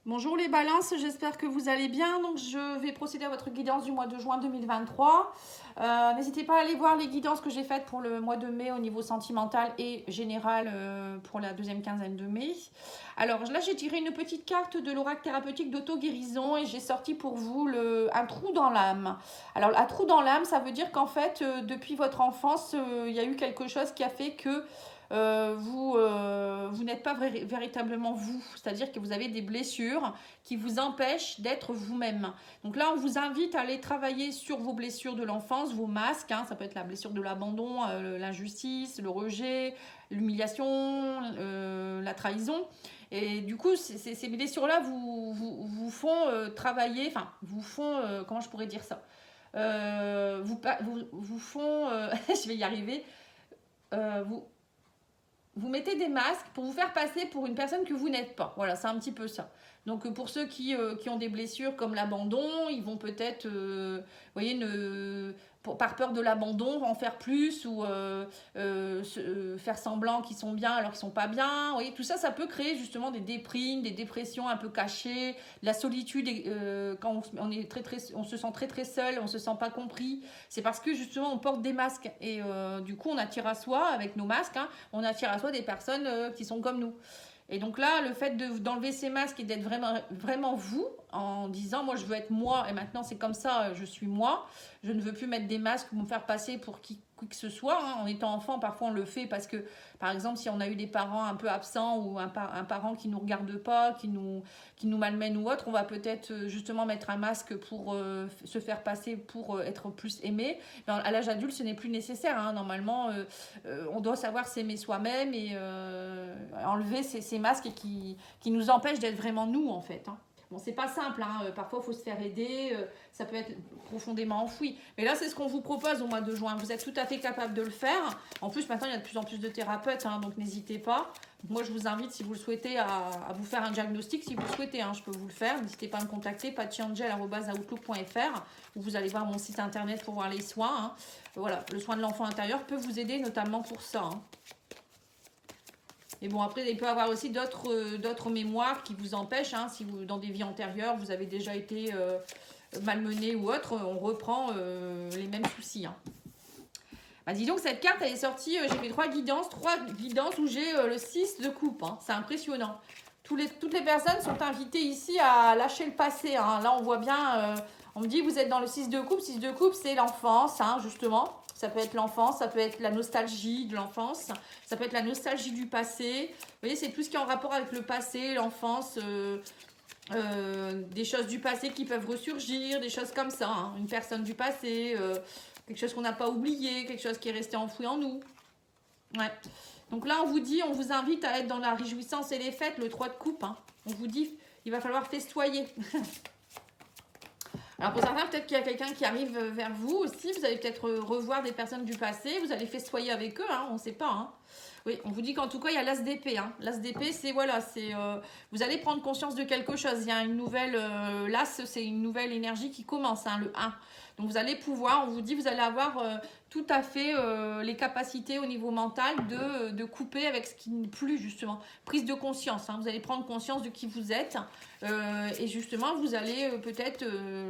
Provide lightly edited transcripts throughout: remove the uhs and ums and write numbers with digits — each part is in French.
Bonjour les balances, j'espère que vous allez bien. Donc je vais procéder à votre guidance du mois de juin 2023. N'hésitez pas à aller voir les guidances que j'ai faites pour le mois de mai au niveau sentimental et général pour la deuxième quinzaine de mai. Alors là j'ai tiré une petite carte de l'oracle thérapeutique d'auto-guérison et j'ai sorti pour vous un trou dans l'âme. Alors un trou dans l'âme, ça veut dire qu'en fait depuis votre enfance, il y a eu quelque chose qui a fait que vous n'êtes pas véritablement vous, c'est-à-dire que vous avez des blessures qui vous empêchent d'être vous-même. Donc là, on vous invite à aller travailler sur vos blessures de l'enfance, vos masques, hein, ça peut être la blessure de l'abandon, l'injustice, le rejet, l'humiliation, la trahison. Et du coup, ces blessures-là vous font travailler, enfin, vous font, comment je pourrais dire ça vous font, je vais y arriver, vous mettez des masques pour vous faire passer pour une personne que vous n'êtes pas. Voilà, c'est un petit peu ça. Donc pour ceux qui ont des blessures comme l'abandon, ils vont peut-être, vous voyez, par peur de l'abandon, en faire plus ou faire semblant qu'ils sont bien alors qu'ils ne sont pas bien. Vous voyez, tout ça, ça peut créer justement des déprimes, des dépressions un peu cachées, de la solitude quand on se sent très très seul, on ne se sent pas compris. C'est parce que justement on porte des masques et du coup on attire à soi avec nos masques, hein, on attire à soi des personnes qui sont comme nous. Et donc là, le fait d'enlever ces masques et d'être vraiment vous, en disant moi je veux être moi et maintenant c'est comme ça, je suis moi, je ne veux plus mettre des masques ou me faire passer pour qui que ce soit, hein. En étant enfant, parfois on le fait parce que, par exemple, si on a eu des parents un peu absents ou un parent qui ne nous regarde pas, qui nous malmène ou autre, on va peut-être justement mettre un masque pour se faire passer pour être plus aimé. Mais à l'âge adulte, ce n'est plus nécessaire, hein. Normalement, on doit savoir s'aimer soi-même et enlever ces masques qui nous empêchent d'être vraiment nous, en fait, hein. Bon, c'est pas simple, hein. Parfois il faut se faire aider, ça peut être profondément enfoui. Mais là, c'est ce qu'on vous propose au mois de juin. Vous êtes tout à fait capable de le faire. En plus, maintenant, il y a de plus en plus de thérapeutes, hein, donc n'hésitez pas. Donc, moi, je vous invite, si vous le souhaitez, à vous faire un diagnostic. Si vous le souhaitez, hein, je peux vous le faire. N'hésitez pas à me contacter, patchiangel@outlook.fr, ou vous allez voir mon site internet pour voir les soins, hein. Voilà, le soin de l'enfant intérieur peut vous aider notamment pour ça, hein. Et bon, après, il peut y avoir aussi d'autres mémoires qui vous empêchent, hein, si vous, dans des vies antérieures, vous avez déjà été malmené ou autre, on reprend les mêmes soucis, hein. Bah, dis donc, cette carte, elle est sortie, j'ai fait trois guidances où j'ai le 6 de coupe, hein. C'est impressionnant. Toutes les personnes sont invitées ici à lâcher le passé, hein. Là, on voit bien, on me dit, vous êtes dans le 6 de coupe. 6 de coupe, c'est l'enfance, hein, justement. Ça peut être l'enfance, ça peut être la nostalgie de l'enfance, ça peut être la nostalgie du passé. Vous voyez, c'est tout ce qui est en rapport avec le passé, l'enfance, des choses du passé qui peuvent ressurgir, des choses comme ça, hein. Une personne du passé, quelque chose qu'on n'a pas oublié, quelque chose qui est resté enfoui en nous. Ouais. Donc là, on vous invite à être dans la réjouissance et les fêtes, le 3 de coupe, hein. On vous dit, il va falloir festoyer. Alors pour certains, peut-être qu'il y a quelqu'un qui arrive vers vous aussi. Vous allez peut-être revoir des personnes du passé. Vous allez festoyer avec eux, hein, on ne sait pas, hein. Oui, on vous dit qu'en tout cas, il y a l'as d'épée, hein. L'as d'épée, c'est voilà, vous allez prendre conscience de quelque chose. Il y a une nouvelle l'as, c'est une nouvelle énergie qui commence, hein, le 1. Donc vous allez pouvoir, on vous dit, vous allez avoir tout à fait les capacités au niveau mental de couper avec ce qui n'est plus, justement. Prise de conscience, hein. Vous allez prendre conscience de qui vous êtes et justement, vous allez peut-être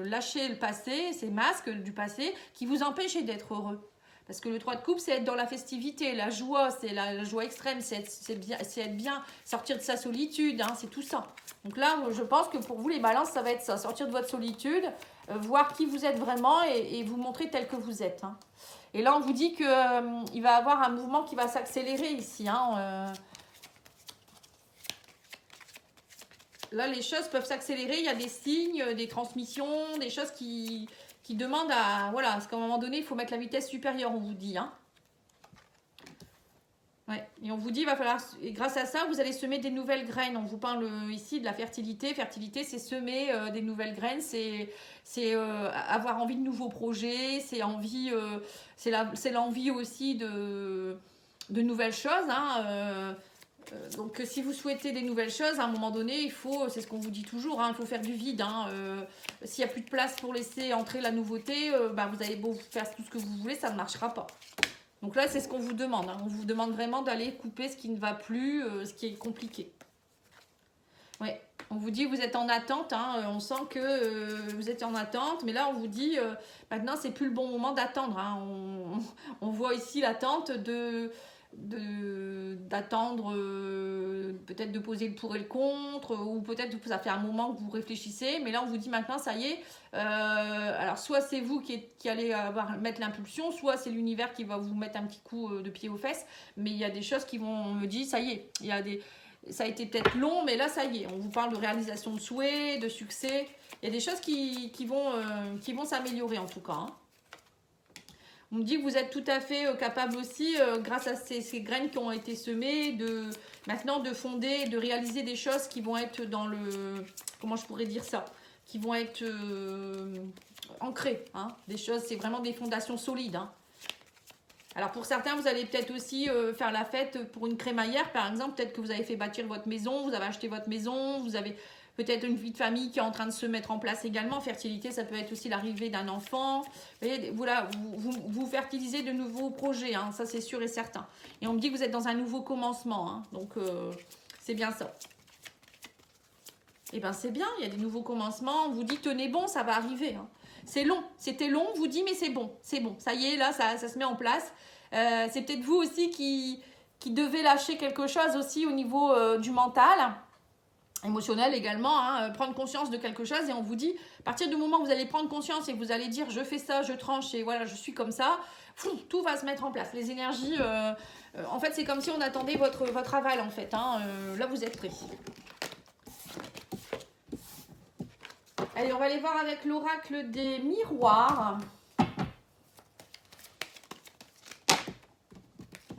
lâcher le passé, ces masques du passé qui vous empêchaient d'être heureux. Parce que le 3 de coupe, c'est être dans la festivité, la joie, c'est la joie extrême, c'est être bien, sortir de sa solitude, hein, c'est tout ça. Donc là, je pense que pour vous, les balances, ça va être ça, sortir de votre solitude, voir qui vous êtes vraiment et vous montrer tel que vous êtes, hein. Et là, on vous dit qu'il va y avoir un mouvement qui va s'accélérer ici, hein. Là, les choses peuvent s'accélérer, il y a des signes, des transmissions, des choses qui demandent à... Voilà, parce qu'à un moment donné, il faut mettre la vitesse supérieure, on vous dit, hein. Ouais. Et on vous dit, il va falloir, et grâce à ça, vous allez semer des nouvelles graines. On vous parle ici de la fertilité. Fertilité, c'est semer des nouvelles graines, c'est avoir envie de nouveaux projets, c'est l'envie aussi de nouvelles choses, hein. Donc si vous souhaitez des nouvelles choses, à un moment donné, il faut, c'est ce qu'on vous dit toujours, hein, il faut faire du vide, hein. S'il n'y a plus de place pour laisser entrer la nouveauté, vous allez beau faire tout ce que vous voulez, ça ne marchera pas. Donc là, c'est ce qu'on vous demande, hein. On vous demande vraiment d'aller couper ce qui ne va plus, ce qui est compliqué. Ouais. On On vous dit que vous êtes en attente, hein, on sent que vous êtes en attente, mais là on vous dit maintenant c'est plus le bon moment d'attendre. Hein. On voit ici l'attente d'attendre, peut-être de poser le pour et le contre, ou peut-être que ça fait un moment que vous réfléchissez, mais là on vous dit maintenant ça y est, alors soit c'est vous qui allez mettre l'impulsion, soit c'est l'univers qui va vous mettre un petit coup de pied aux fesses, mais il y a des choses qui vont me dire ça y est, ça a été peut-être long, mais là ça y est, on vous parle de réalisation de souhaits, de succès, il y a des choses qui vont s'améliorer en tout cas. Hein. On me dit que vous êtes tout à fait capable aussi, grâce à ces graines qui ont été semées, maintenant de fonder, de réaliser des choses qui vont être dans le... Comment je pourrais dire ça? Qui vont être ancrées. Hein, des choses, c'est vraiment des fondations solides. Hein. Alors pour certains, vous allez peut-être aussi faire la fête pour une crémaillère, par exemple. Peut-être que vous avez fait bâtir votre maison, vous avez acheté votre maison, vous avez... Peut-être une vie de famille qui est en train de se mettre en place également. Fertilité, ça peut être aussi l'arrivée d'un enfant. Et voilà, vous fertilisez de nouveaux projets, hein, ça c'est sûr et certain. Et on me dit que vous êtes dans un nouveau commencement, hein, donc c'est bien ça. Et bien c'est bien, il y a des nouveaux commencements. On vous dit tenez bon, ça va arriver. Hein. C'est long, c'était long, on vous dit mais c'est bon, ça y est, là ça se met en place. C'est peut-être vous aussi qui devez lâcher quelque chose aussi au niveau du mental. Émotionnel également, hein, prendre conscience de quelque chose et on vous dit, à partir du moment où vous allez prendre conscience et que vous allez dire je fais ça, je tranche et voilà, je suis comme ça, tout va se mettre en place. Les énergies, en fait c'est comme si on attendait votre aval en fait, hein, là vous êtes prêts. Allez, on va aller voir avec l'oracle des miroirs.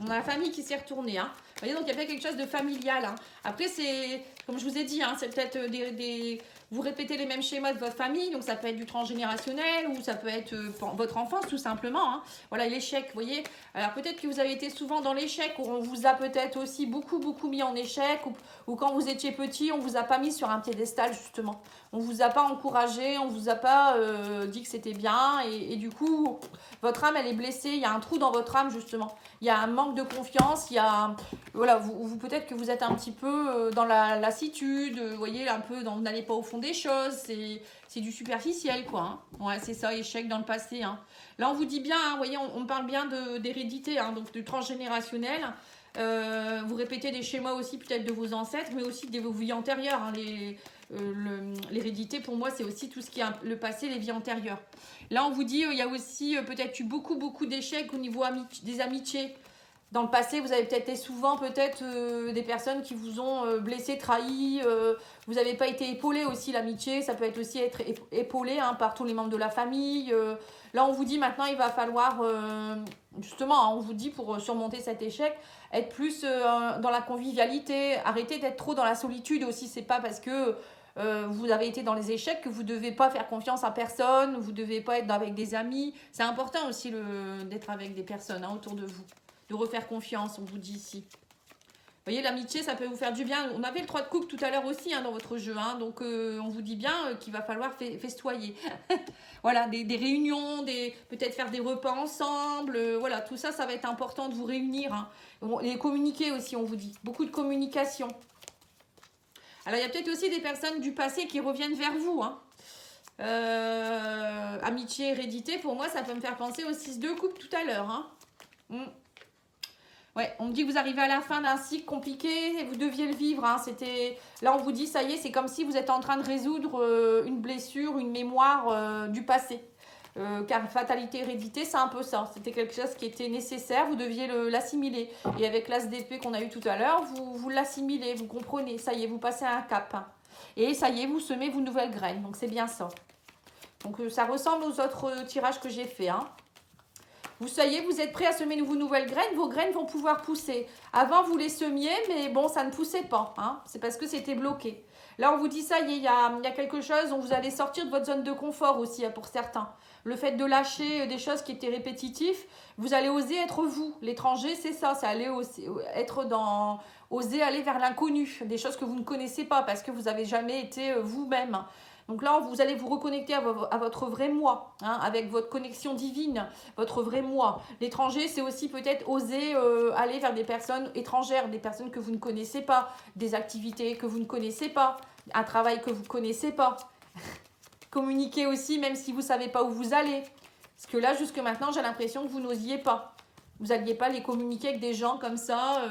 On a la famille qui s'est retournée, hein. Vous voyez, donc il y a peut-être quelque chose de familial. Hein. Après, c'est, comme je vous ai dit, hein, c'est peut-être vous répétez les mêmes schémas de votre famille, donc ça peut être du transgénérationnel ou ça peut être votre enfance tout simplement. Hein. Voilà, l'échec, vous voyez. Alors peut-être que vous avez été souvent dans l'échec, ou on vous a peut-être aussi beaucoup mis en échec, ou quand vous étiez petit, on vous a pas mis sur un piédestal justement. On vous a pas encouragé, on vous a pas dit que c'était bien, et du coup, votre âme, elle est blessée, il y a un trou dans votre âme justement. Il y a un manque de confiance, il y a... Voilà, vous peut-être que vous êtes un petit peu dans la lassitude, vous voyez, un peu dans vous n'allez pas au fond des choses, c'est du superficiel, quoi. Hein. Ouais, c'est ça, échec dans le passé. Hein. Là, on vous dit bien, hein, vous voyez, on parle bien d'hérédité, hein, donc du transgénérationnel. Vous répétez des schémas aussi peut-être de vos ancêtres, mais aussi de vos vies antérieures. Hein, l'hérédité, pour moi, c'est aussi tout ce qui est le passé, les vies antérieures. Là, on vous dit, il y a aussi peut-être eu beaucoup d'échecs au niveau des amitiés. Dans le passé, vous avez peut-être été souvent des personnes qui vous ont blessé, trahi. Vous n'avez pas été épaulé aussi, l'amitié. Ça peut être aussi être épaulé hein, par tous les membres de la famille. Là, on vous dit maintenant, il va falloir, justement, hein, on vous dit pour surmonter cet échec, être plus dans la convivialité. Arrêter d'être trop dans la solitude aussi. C'est pas parce que vous avez été dans les échecs que vous ne devez pas faire confiance à personne. Vous ne devez pas être avec des amis. C'est important aussi d'être avec des personnes hein, autour de vous. De refaire confiance, on vous dit ici. Vous voyez, l'amitié, ça peut vous faire du bien. On avait le 3 de coupe tout à l'heure aussi hein, dans votre jeu. Hein, donc, on vous dit bien qu'il va falloir festoyer. Voilà, des réunions, peut-être faire des repas ensemble. Voilà, tout ça, ça va être important de vous réunir. Hein. Et communiquer aussi, on vous dit. Beaucoup de communication. Alors, il y a peut-être aussi des personnes du passé qui reviennent vers vous. Hein. Amitié, hérédité, pour moi, ça peut me faire penser au 6 de coupe tout à l'heure. Hein. Ouais, on me dit que vous arrivez à la fin d'un cycle compliqué et vous deviez le vivre. Hein. Là, on vous dit, ça y est, c'est comme si vous êtes en train de résoudre une blessure, une mémoire du passé. Car fatalité, hérédité, c'est un peu ça. C'était quelque chose qui était nécessaire, vous deviez l'assimiler. Et avec l'as d'épée qu'on a eu tout à l'heure, vous l'assimilez, vous comprenez. Ça y est, vous passez un cap. Hein. Et ça y est, vous semez vos nouvelles graines. Donc, c'est bien ça. Donc, ça ressemble aux autres tirages que j'ai fait. Hein. Vous savez, vous êtes prêts à semer vos nouvelles graines, vos graines vont pouvoir pousser. Avant, vous les semiez, mais bon, ça ne poussait pas. Hein. C'est parce que c'était bloqué. Là, on vous dit, ça y est, il y a quelque chose dont vous allez sortir de votre zone de confort aussi, pour certains. Le fait de lâcher des choses qui étaient répétitives, vous allez oser être vous. L'étranger, c'est ça, c'est oser aller vers l'inconnu, des choses que vous ne connaissez pas parce que vous n'avez jamais été vous-même. Donc là, vous allez vous reconnecter à votre vrai moi, hein, avec votre connexion divine, votre vrai moi. L'étranger, c'est aussi peut-être oser aller vers des personnes étrangères, des personnes que vous ne connaissez pas, des activités que vous ne connaissez pas, un travail que vous ne connaissez pas. Communiquer aussi, même si vous ne savez pas où vous allez. Parce que là, jusque maintenant, j'ai l'impression que vous n'osiez pas. Vous n'alliez pas les communiquer avec des gens comme ça,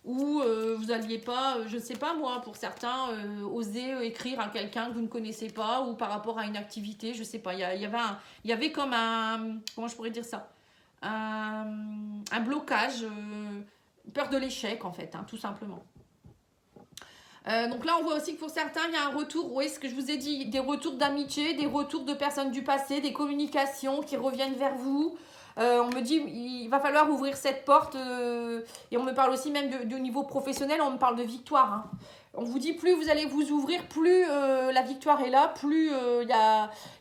ou vous n'alliez pas, je ne sais pas moi, pour certains, oser écrire à quelqu'un que vous ne connaissez pas, ou par rapport à une activité, je ne sais pas. Il y avait comme un, comment je pourrais dire ça, un blocage, peur de l'échec en fait, hein, tout simplement. Donc là, on voit aussi que pour certains, il y a un retour, oui, ce que je vous ai dit, des retours d'amitié, des retours de personnes du passé, des communications qui reviennent vers vous. On me dit, il va falloir ouvrir cette porte. Et on me parle aussi même du niveau professionnel, on me parle de victoire. Hein. On vous dit, plus vous allez vous ouvrir, plus la victoire est là, plus il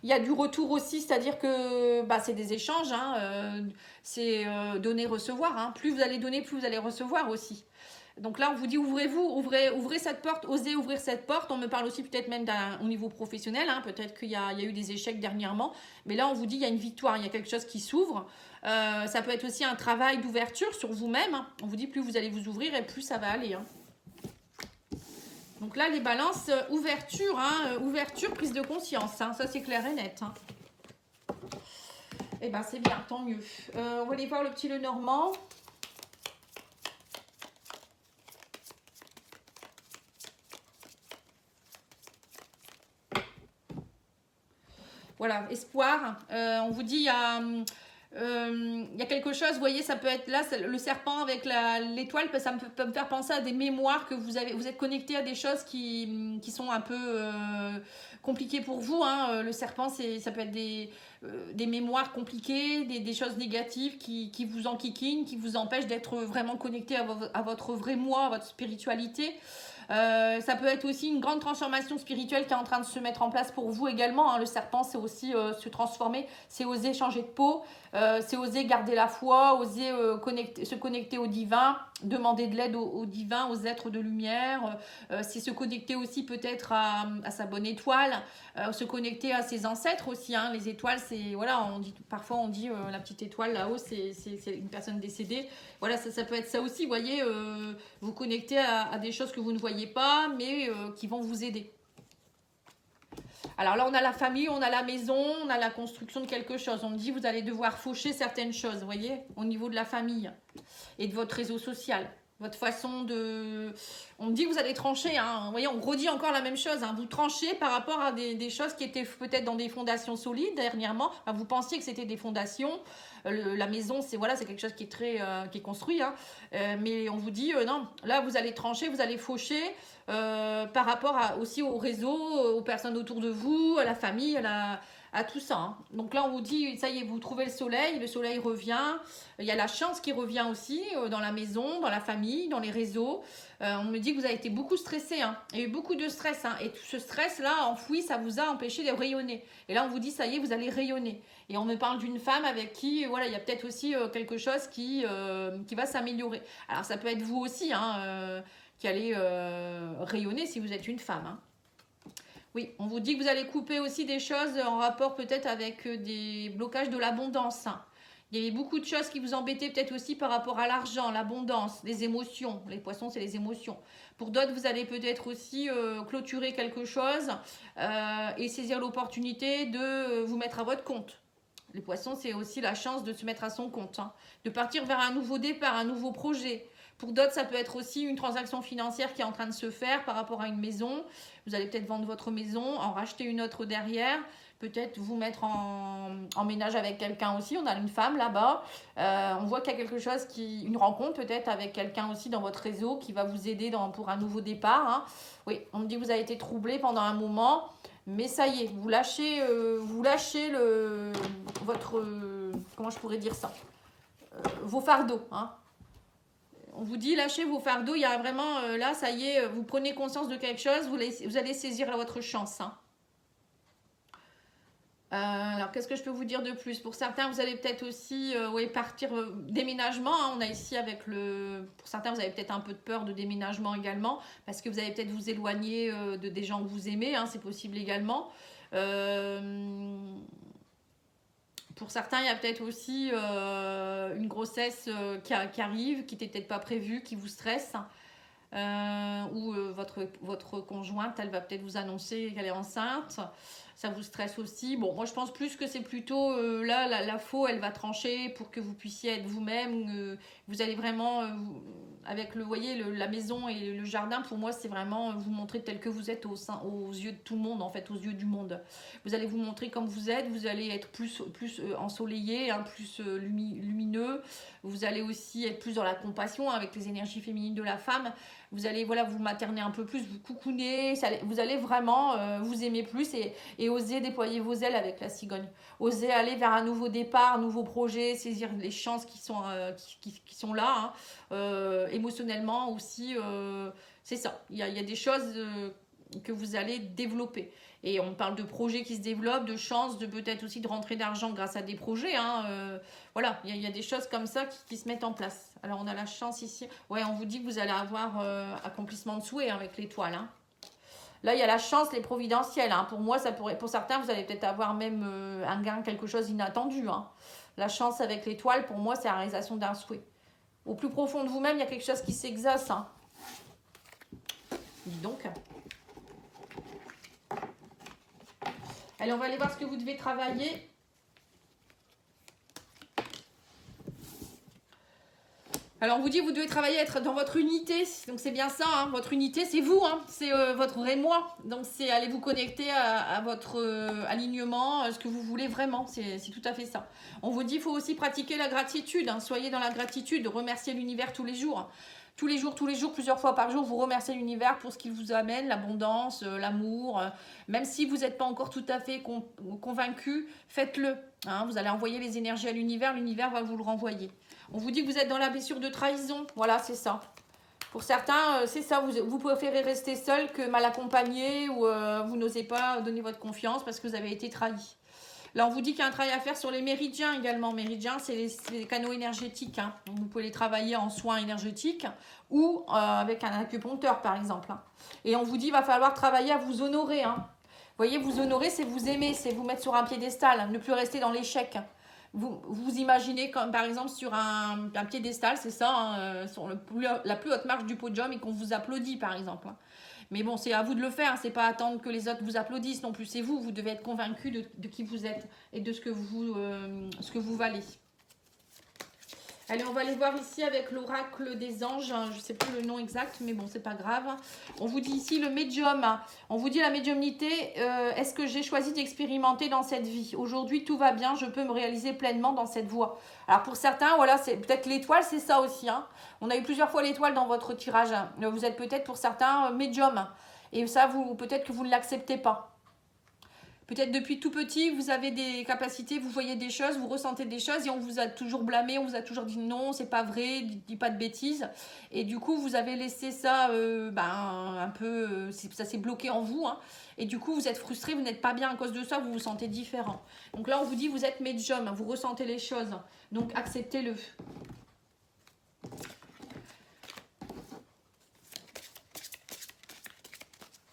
y a du retour aussi, c'est-à-dire que bah, c'est des échanges, hein, c'est donner-recevoir. Hein. Plus vous allez donner, plus vous allez recevoir aussi. Donc là, on vous dit, ouvrez-vous, ouvrez cette porte, osez ouvrir cette porte. On me parle aussi peut-être même au niveau professionnel. Hein, peut-être qu'il y a eu des échecs dernièrement. Mais là, on vous dit, il y a une victoire, il y a quelque chose qui s'ouvre. Ça peut être aussi un travail d'ouverture sur vous-même. Hein. On vous dit, plus vous allez vous ouvrir et plus ça va aller. Hein. Donc là, les balances, ouverture, hein, ouverture, prise de conscience. Hein, ça, c'est clair et net. Hein. Eh bien, c'est bien, tant mieux. On va aller voir le petit Lenormand. Voilà, espoir. On vous dit, il y a quelque chose, vous voyez, ça peut être là, le serpent avec l'étoile, ça peut me faire penser à des mémoires que vous avez. Vous êtes connecté à des choses qui sont un peu compliquées pour vous. Hein. Le serpent, ça peut être des mémoires compliquées, des choses négatives qui vous enquiquinent, qui vous empêchent d'être vraiment connecté à votre vrai moi, à votre spiritualité. Ça peut être aussi une grande transformation spirituelle qui est en train de se mettre en place pour vous également. Hein. Le serpent, c'est aussi se transformer, c'est oser changer de peau, c'est oser garder la foi, oser se connecter au divin, demander de l'aide au divin, aux êtres de lumière. C'est se connecter aussi peut-être à sa bonne étoile, se connecter à ses ancêtres aussi. Hein. Les étoiles, c'est voilà, parfois on dit la petite étoile là-haut, c'est une personne décédée. Voilà, ça peut être ça aussi. Vous voyez, vous connecter à des choses que vous ne voyez pas, mais qui vont vous aider. Alors là, on a la famille, on a la maison, on a la construction de quelque chose. On me dit, vous allez devoir faucher certaines choses, vous voyez, au niveau de la famille et de votre réseau social. Votre façon de... On me dit que vous allez trancher, hein. Vous voyez, on redit encore la même chose. Hein. Vous tranchez par rapport à des choses qui étaient peut-être dans des fondations solides dernièrement. Enfin, vous pensiez que c'était des fondations. La maison, c'est voilà, c'est quelque chose qui est très qui est construit. Hein. Mais on vous dit, non, là, vous allez trancher, vous allez faucher par rapport aussi au réseau, aux personnes autour de vous, à la famille, à tout ça. Hein. Donc là, on vous dit, ça y est, vous trouvez le soleil revient. Il y a la chance qui revient aussi dans la maison, dans la famille, dans les réseaux. On me dit que vous avez été beaucoup stressé. Hein. Il y a eu beaucoup de stress. Hein. Et tout ce stress-là, enfoui, ça vous a empêché de rayonner. Et là, on vous dit, ça y est, vous allez rayonner. Et on me parle d'une femme avec qui, voilà, il y a peut-être aussi quelque chose qui va s'améliorer. Alors, ça peut être vous aussi, hein, qui allez rayonner si vous êtes une femme. Hein. Oui, on vous dit que vous allez couper aussi des choses en rapport peut-être avec des blocages de l'abondance. Hein. Il y avait beaucoup de choses qui vous embêtaient peut-être aussi par rapport à l'argent, l'abondance, les émotions. Les poissons, c'est les émotions. Pour d'autres, vous allez peut-être aussi clôturer quelque chose et saisir l'opportunité de vous mettre à votre compte. Les poissons, c'est aussi la chance de se mettre à son compte, hein, de partir vers un nouveau départ, un nouveau projet. Pour d'autres, ça peut être aussi une transaction financière qui est en train de se faire par rapport à une maison. Vous allez peut-être vendre votre maison, en racheter une autre derrière. Peut-être vous mettre en ménage avec quelqu'un aussi. On a une femme là-bas. On voit qu'il y a quelque chose, une rencontre peut-être avec quelqu'un aussi dans votre réseau qui va vous aider pour un nouveau départ. Hein. Oui, on me dit que vous avez été troublé pendant un moment. Mais ça y est, vous lâchez votre... comment je pourrais dire ça vos fardeaux. Hein. On vous dit, lâchez vos fardeaux. Il y a vraiment, là, ça y est, vous prenez conscience de quelque chose. Vous allez saisir votre chance. Hein. Alors, qu'est-ce que je peux vous dire de plus? Pour certains, vous allez peut-être aussi partir déménagement. Hein, on a ici avec pour certains, vous avez peut-être un peu de peur de déménagement également, parce que vous allez peut-être vous éloigner des gens que vous aimez. Hein, c'est possible également. Pour certains, il y a peut-être aussi une grossesse qui arrive, qui n'était peut-être pas prévue, qui vous stresse. ou votre conjointe, elle va peut-être vous annoncer qu'elle est enceinte. Ça vous stresse aussi. Bon, moi je pense plus que c'est plutôt là, la faux, elle va trancher pour que vous puissiez être vous-même. Vous allez vraiment, avec le, voyez, la maison et le jardin, pour moi c'est vraiment vous montrer tel que vous êtes aux yeux de tout le monde, en fait, aux yeux du monde. Vous allez vous montrer comme vous êtes, vous allez être plus ensoleillé, hein, plus lumineux. Vous allez aussi être plus dans la compassion avec les énergies féminines de la femme. Vous allez voilà, vous materner un peu plus, vous coucouner, vous allez vraiment vous aimer plus et oser déployer vos ailes avec la cigogne. Oser aller vers un nouveau départ, un nouveau projet, saisir les chances qui sont là, hein. Émotionnellement aussi, c'est ça. Il y a des choses que vous allez développer. Et on parle de projets qui se développent, de chances, de peut-être aussi de rentrer d'argent grâce à des projets, hein. Voilà, il y a des choses comme ça qui se mettent en place. Alors on a la chance ici. Ouais, on vous dit que vous allez avoir accomplissement de souhait, hein, avec l'étoile, hein. Là, il y a la chance, les providentielles, hein. Pour moi, ça pourrait, pour certains, vous allez peut-être avoir même un gain, quelque chose d'inattendu, hein. La chance avec l'étoile, pour moi, c'est la réalisation d'un souhait. Au plus profond de vous-même, il y a quelque chose qui s'exauce, hein. Dis donc. Allez, on va aller voir ce que vous devez travailler. Alors, on vous dit, vous devez travailler, être dans votre unité. Donc, c'est bien ça, hein. Votre unité, c'est vous, hein. C'est votre émoi. Donc, c'est aller vous connecter à votre alignement, ce que vous voulez vraiment. C'est tout à fait ça. On vous dit, il faut aussi pratiquer la gratitude, hein. Soyez dans la gratitude, remerciez l'univers tous les jours. Tous les jours, plusieurs fois par jour, vous remerciez l'univers pour ce qu'il vous amène, l'abondance, l'amour. Même si vous n'êtes pas encore tout à fait convaincu, faites-le, hein. Vous allez envoyer les énergies à l'univers va vous le renvoyer. On vous dit que vous êtes dans la blessure de trahison. Voilà, c'est ça. Pour certains, c'est ça. Vous préférez rester seul que mal accompagné ou vous n'osez pas donner votre confiance parce que vous avez été trahi. Là, on vous dit qu'il y a un travail à faire sur les méridiens également. Méridiens, c'est les canaux énergétiques, hein. Donc, vous pouvez les travailler en soins énergétiques ou avec un acupuncteur, par exemple, hein. Et on vous dit qu'il va falloir travailler à vous honorer, hein. Vous voyez, vous honorer, c'est vous aimer, c'est vous mettre sur un piédestal, hein, ne plus rester dans l'échec. Vous imaginez comme par exemple sur un piédestal, c'est ça, hein, sur la plus haute marche du podium et qu'on vous applaudit par exemple, hein. Mais bon, c'est à vous de le faire, c'est pas attendre que les autres vous applaudissent non plus, c'est vous, vous devez être convaincu de qui vous êtes et de ce que vous valez. Allez, on va aller voir ici avec l'oracle des anges. Je ne sais plus le nom exact, mais bon, c'est pas grave. On vous dit ici le médium. On vous dit la médiumnité. Est-ce que j'ai choisi d'expérimenter dans cette vie? Aujourd'hui, tout va bien. Je peux me réaliser pleinement dans cette voie. Alors, pour certains, voilà, c'est peut-être l'étoile, c'est ça aussi, hein. On a eu plusieurs fois l'étoile dans votre tirage. Vous êtes peut-être pour certains médium. Et ça, peut-être que vous ne l'acceptez pas. Peut-être depuis tout petit, vous avez des capacités, vous voyez des choses, vous ressentez des choses et on vous a toujours blâmé, on vous a toujours dit non, c'est pas vrai, dis pas de bêtises. Et du coup, vous avez laissé ça un peu, ça s'est bloqué en vous, hein. Et du coup, vous êtes frustré, vous n'êtes pas bien à cause de ça, vous vous sentez différent. Donc là, on vous dit, vous êtes médium, vous ressentez les choses. Donc acceptez-le.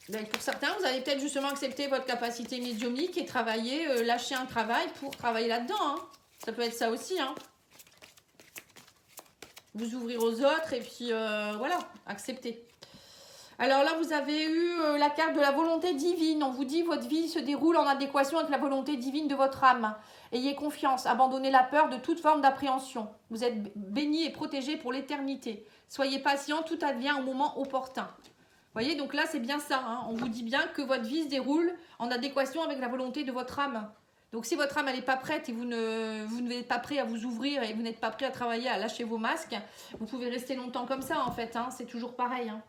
Donc pour certains, vous allez peut-être justement accepter votre capacité médiumnique et travailler, lâcher un travail pour travailler là-dedans, hein. Ça peut être ça aussi, hein. Vous ouvrir aux autres et puis voilà, accepter. Alors là, vous avez eu la carte de la volonté divine. On vous dit votre vie se déroule en adéquation avec la volonté divine de votre âme. Ayez confiance, abandonnez la peur de toute forme d'appréhension. Vous êtes bénis et protégés pour l'éternité. Soyez patient, tout advient au moment opportun. Vous voyez, donc là, c'est bien ça, hein. On vous dit bien que votre vie se déroule en adéquation avec la volonté de votre âme. Donc, si votre âme, elle n'est pas prête et vous n'êtes pas prêt à vous ouvrir et vous n'êtes pas prêt à travailler, à lâcher vos masques, vous pouvez rester longtemps comme ça, en fait, hein. C'est toujours pareil, hein.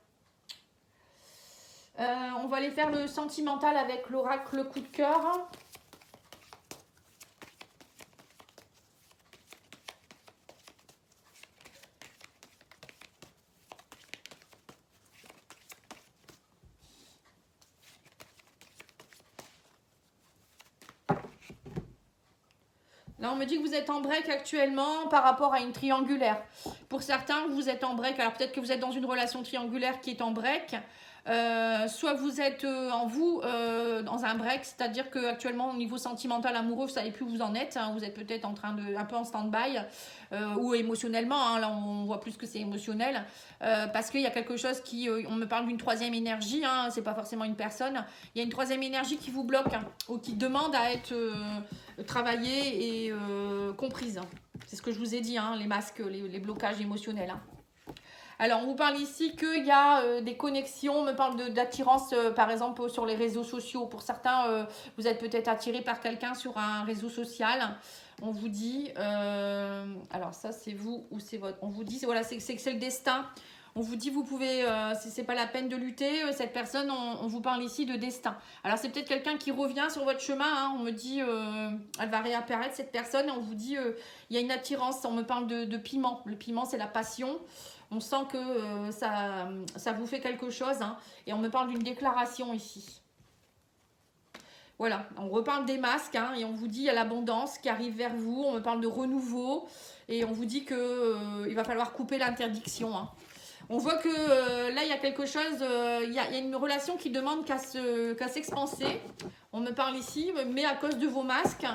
On va aller faire le sentimental avec l'oracle coup de cœur. Là, on me dit que vous êtes en break actuellement par rapport à une triangulaire. Pour certains, vous êtes en break. Alors, peut-être que vous êtes dans une relation triangulaire qui est en break. Soit vous êtes en vous dans un break, c'est-à-dire qu'actuellement au niveau sentimental, amoureux, vous ne savez plus où vous en êtes, hein, vous êtes peut-être en train de un peu en stand-by ou émotionnellement, hein, là on voit plus que c'est émotionnel parce qu'il y a quelque chose qui, on me parle d'une troisième énergie, hein, c'est pas forcément une personne, il y a une troisième énergie qui vous bloque hein, ou qui demande à être travaillée et comprise. C'est ce que je vous ai dit, hein, les masques, les blocages émotionnels. Hein. Alors, on vous parle ici qu'il y a des connexions, on me parle d'attirance, par exemple, sur les réseaux sociaux. Pour certains, vous êtes peut-être attiré par quelqu'un sur un réseau social. On vous dit, alors ça c'est vous ou c'est votre, on vous dit, voilà, c'est le destin. On vous dit, vous pouvez, c'est pas la peine de lutter, cette personne, on vous parle ici de destin. Alors c'est peut-être quelqu'un qui revient sur votre chemin, hein, on me dit, elle va réapparaître cette personne, et on vous dit, il y a une attirance, on me parle de piment. Le piment c'est la passion. On sent que ça vous fait quelque chose. Hein, et on me parle d'une déclaration ici. Voilà, on reparle des masques. Hein, et on vous dit, il y a l'abondance qui arrive vers vous. On me parle de renouveau. Et on vous dit qu'il va falloir couper l'interdiction. Hein. On voit que là, il y a quelque chose, il y a une relation qui demande qu'à s'expanser. On me parle ici, mais à cause de vos masques,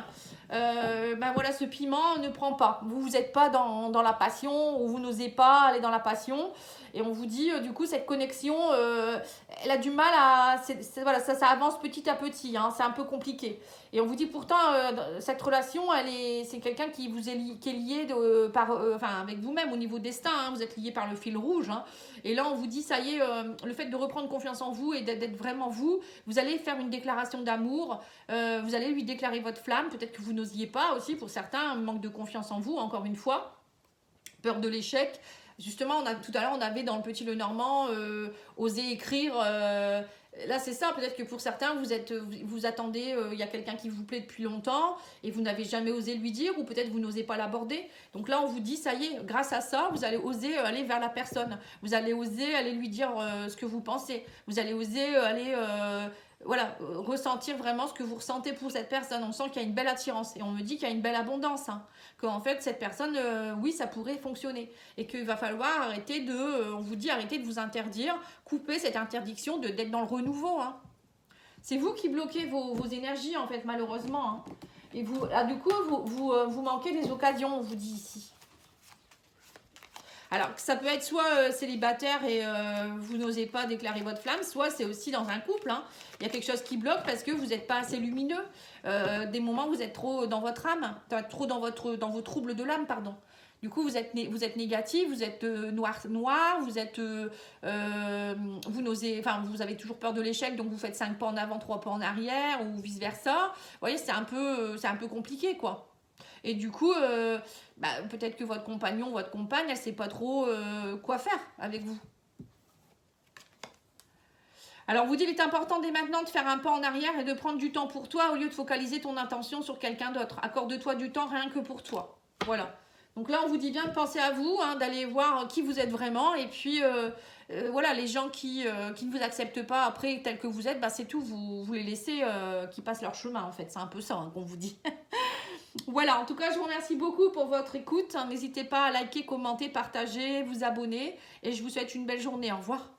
ben voilà, ce piment ne prend pas. Vous n'êtes pas dans la passion, ou vous n'osez pas aller dans la passion. Et on vous dit, du coup, cette connexion, elle a du mal à... voilà, ça avance petit à petit, hein, c'est un peu compliqué. Et on vous dit pourtant, cette relation, c'est quelqu'un qui est lié avec vous-même au niveau destin. Hein, vous êtes lié par le fil rouge. Hein, et là, on vous dit, ça y est, le fait de reprendre confiance en vous et d'être vraiment vous, vous allez faire une déclaration d'amour. Vous allez lui déclarer votre flamme. Peut-être que vous n'osiez pas aussi, pour certains, manque de confiance en vous, encore une fois. Peur de l'échec. Justement, tout à l'heure, on avait dans le Petit Lenormand osé écrire. Là, c'est ça. Peut-être que pour certains, vous attendez, il y a quelqu'un qui vous plaît depuis longtemps et vous n'avez jamais osé lui dire, ou peut-être vous n'osez pas l'aborder. Donc là, on vous dit, ça y est, grâce à ça, vous allez oser aller vers la personne. Vous allez oser aller lui dire ce que vous pensez. Vous allez oser aller... voilà, ressentir vraiment ce que vous ressentez pour cette personne. On sent qu'il y a une belle attirance et on me dit qu'il y a une belle abondance. Hein. Qu'en fait, cette personne, oui, ça pourrait fonctionner. Et qu'il va falloir arrêter on vous dit, arrêtez de vous interdire, couper cette interdiction d'être dans le renouveau. Hein. C'est vous qui bloquez vos énergies, en fait, malheureusement. Hein. Et vous, du coup, vous manquez des occasions, on vous dit ici. Alors, ça peut être soit célibataire et vous n'osez pas déclarer votre flamme, soit c'est aussi dans un couple. Hein. Il y a quelque chose qui bloque parce que vous n'êtes pas assez lumineux. Des moments où vous êtes trop dans votre âme, trop dans vos troubles de l'âme, pardon. Du coup, vous êtes négatif, vous êtes noir, vous êtes, vous n'osez, enfin, vous avez toujours peur de l'échec, donc vous faites 5 pas en avant, 3 pas en arrière, ou vice versa. Vous voyez, c'est un peu compliqué, quoi. Et du coup, peut-être que votre compagnon ou votre compagne, elle ne sait pas trop quoi faire avec vous. Alors, vous dit, il est important dès maintenant de faire un pas en arrière et de prendre du temps pour toi au lieu de focaliser ton attention sur quelqu'un d'autre. Accorde-toi du temps rien que pour toi. Voilà. Donc là, on vous dit bien de penser à vous, hein, d'aller voir qui vous êtes vraiment. Et puis, voilà, les gens qui ne vous acceptent pas après tel que vous êtes, c'est tout. Vous les laissez qui passent leur chemin, en fait. C'est un peu ça qu'on vous dit. Voilà, en tout cas, je vous remercie beaucoup pour votre écoute. N'hésitez pas à liker, commenter, partager, vous abonner. Et je vous souhaite une belle journée. Au revoir.